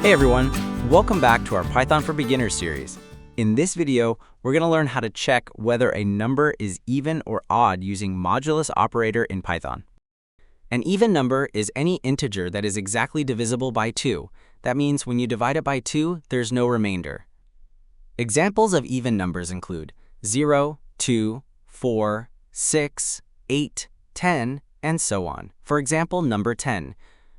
Hey everyone, welcome back to our Python for Beginners series. In this video, we're going to learn how to check whether a number is even or odd using modulus operator in Python. An even number is any integer that is exactly divisible by 2. That means when you divide it by 2, there's no remainder. Examples of even numbers include 0, 2, 4, 6, 8, 10, and so on. For example, number 10.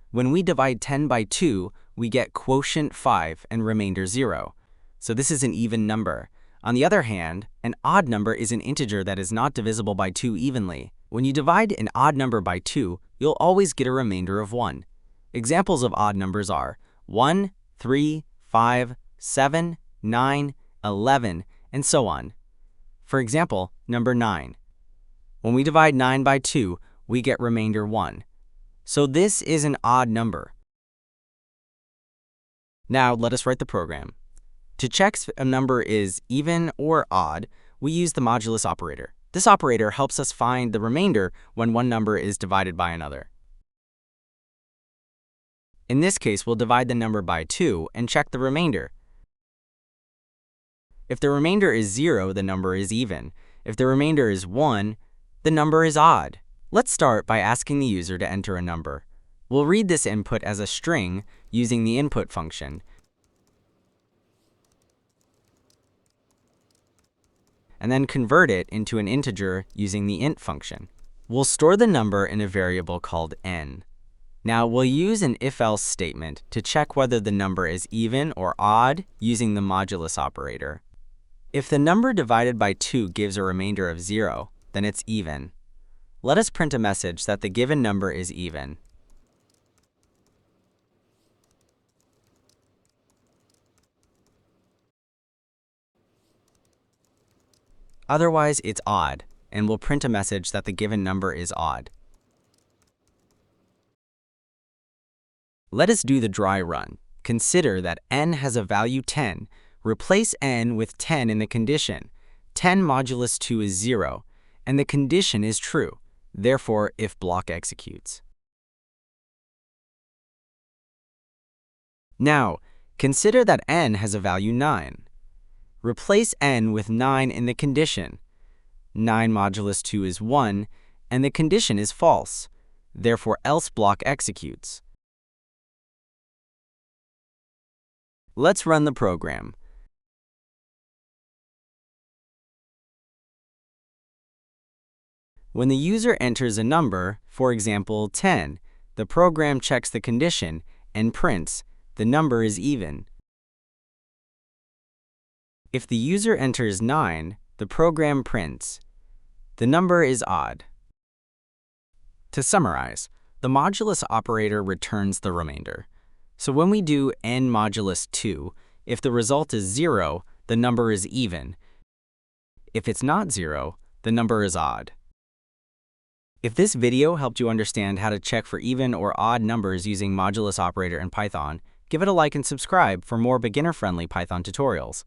When we divide 10 by 2, we get quotient 5 and remainder 0. So this is an even number. On the other hand, an odd number is an integer that is not divisible by 2 evenly. When you divide an odd number by 2, you'll always get a remainder of 1. Examples of odd numbers are 1, 3, 5, 7, 9, 11, and so on. For example, number 9. When we divide 9 by 2, we get remainder 1. So this is an odd number. Now let us write the program. To check if a number is even or odd, we use the modulus operator. This operator helps us find the remainder when one number is divided by another. In this case, we'll divide the number by 2 and check the remainder. If the remainder is 0, the number is even. If the remainder is 1, the number is odd. Let's start by asking the user to enter a number. We'll read this input as a string using the input function, and then convert it into an integer using the int function. We'll store the number in a variable called n. Now we'll use an if-else statement to check whether the number is even or odd using the modulus operator. If the number divided by 2 gives a remainder of 0, then it's even. Let us print a message that the given number is even. Otherwise, it's odd, and we'll print a message that the given number is odd. Let us do the dry run. Consider that n has a value 10. Replace n with 10 in the condition. 10 modulus 2 is 0, and the condition is true. Therefore, if block executes. Now, consider that n has a value 9. Replace n with 9 in the condition. 9 modulus 2 is 1, and the condition is false. Therefore, else block executes. Let's run the program. When the user enters a number, for example 10, the program checks the condition and prints, the number is even. If the user enters 9, the program prints, the number is odd. To summarize, the modulus operator returns the remainder. So when we do n modulus 2, if the result is 0, the number is even. If it's not 0, the number is odd. If this video helped you understand how to check for even or odd numbers using modulus operator in Python, give it a like and subscribe for more beginner-friendly Python tutorials.